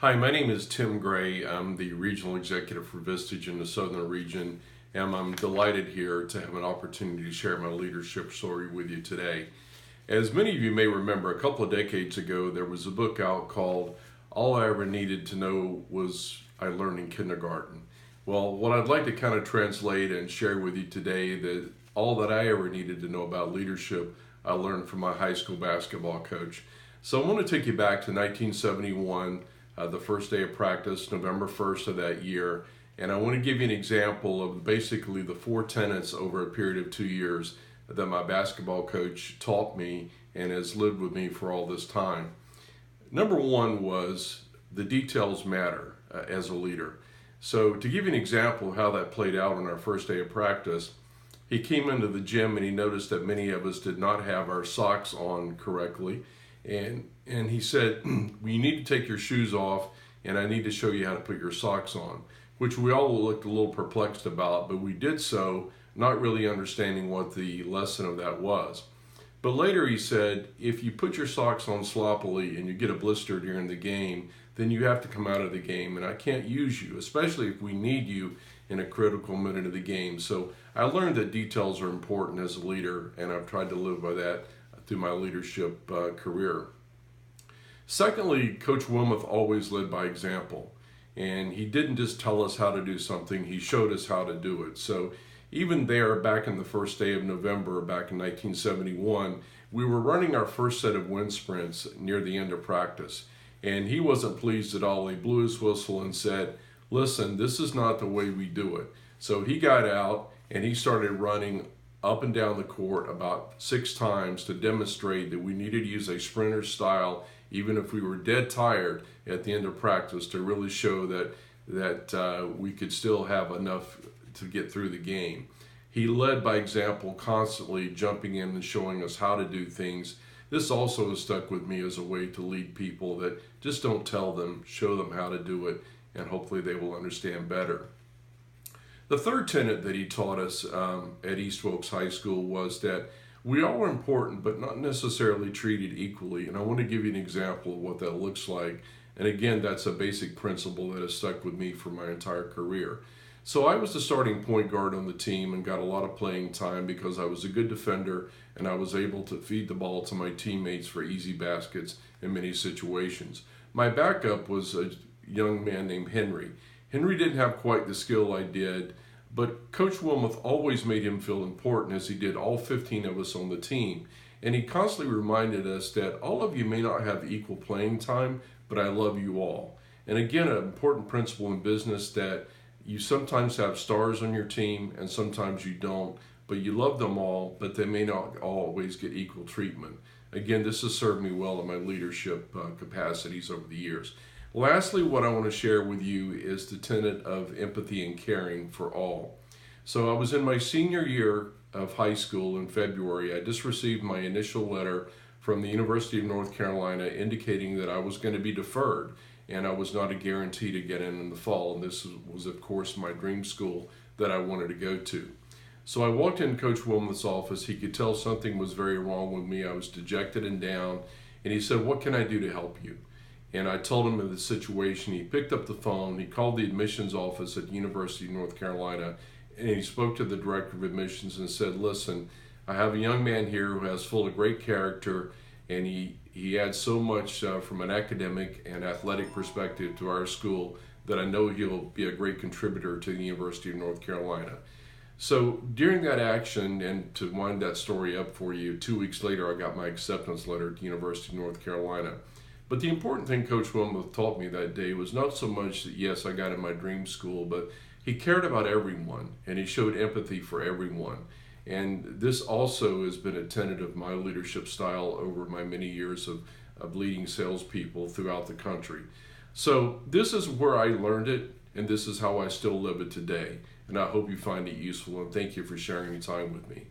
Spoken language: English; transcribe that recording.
Hi, my name is Tim Gray. I'm the Regional Executive for Vistage in the Southern Region, and I'm delighted here to have an opportunity to share my leadership story with you today. As many of you may remember, a couple of decades ago, there was a book out called All I Ever Needed to Know Was I Learned in Kindergarten. Well, what I'd like to kind of translate and share with you today, that all that I ever needed to know about leadership, I learned from my high school basketball coach. So I want to take you back to 1971. The first day of practice, November 1st of that year. And I want to give you an example of basically the four tenets over a period of 2 years that my basketball coach taught me and has lived with me for all this time. Number one was the details matter as a leader. So to give you an example of how that played out on our first day of practice, he came into the gym and he noticed that many of us did not have our socks on correctly. And he said, well, you need to take your shoes off and I need to show you how to put your socks on, which we all looked a little perplexed about, but we did so not really understanding what the lesson of that was. But later he said, if you put your socks on sloppily and you get a blister during the game, then you have to come out of the game and I can't use you, especially if we need you in a critical minute of the game. So I learned that details are important as a leader, and I've tried to live by that through my leadership career. Secondly, Coach Wilmoth always led by example, and he didn't just tell us how to do something, he showed us how to do it. So even there, back in the first day of November, back in 1971, we were running our first set of wind sprints near the end of practice, and he wasn't pleased at all. He blew his whistle and said, listen, this is not the way we do it. So he got out and he started running up and down the court about 6 times to demonstrate that we needed to use a sprinter style, even if we were dead tired at the end of practice, to really show that we could still have enough to get through the game. He led by example, constantly jumping in and showing us how to do things. This also has stuck with me as a way to lead people, that just don't tell them, show them how to do it, and hopefully they will understand better. The third tenet that he taught us at East Wilkes High School was that we all are important, but not necessarily treated equally. And I want to give you an example of what that looks like. And again, that's a basic principle that has stuck with me for my entire career. So I was the starting point guard on the team and got a lot of playing time because I was a good defender and I was able to feed the ball to my teammates for easy baskets in many situations. My backup was a young man named Henry. Henry didn't have quite the skill I did, but Coach Wilmoth always made him feel important, as he did all 15 of us on the team. And he constantly reminded us that all of you may not have equal playing time, but I love you all. And again, an important principle in business, that you sometimes have stars on your team and sometimes you don't, but you love them all, but they may not always get equal treatment. Again, this has served me well in my leadership capacities over the years. Lastly, what I want to share with you is the tenet of empathy and caring for all. So I was in my senior year of high school in February. I just received my initial letter from the University of North Carolina indicating that I was going to be deferred and I was not a guarantee to get in the fall. And this was, of course, my dream school that I wanted to go to. So I walked in Coach Wilmoth's office. He could tell something was very wrong with me. I was dejected and down. And he said, what can I do to help you? And I told him of the situation. He picked up the phone, he called the admissions office at the University of North Carolina, and he spoke to the director of admissions and said, listen, I have a young man here who has full of great character, and he adds so much from an academic and athletic perspective to our school that I know he'll be a great contributor to the University of North Carolina. So during that action, and to wind that story up for you, 2 weeks later I got my acceptance letter at the University of North Carolina. But the important thing Coach Wilmoth taught me that day was not so much that, yes, I got in my dream school, but he cared about everyone and he showed empathy for everyone. And this also has been a tenet of my leadership style over my many years of leading salespeople throughout the country. So this is where I learned it, and this is how I still live it today. And I hope you find it useful, and thank you for sharing your time with me.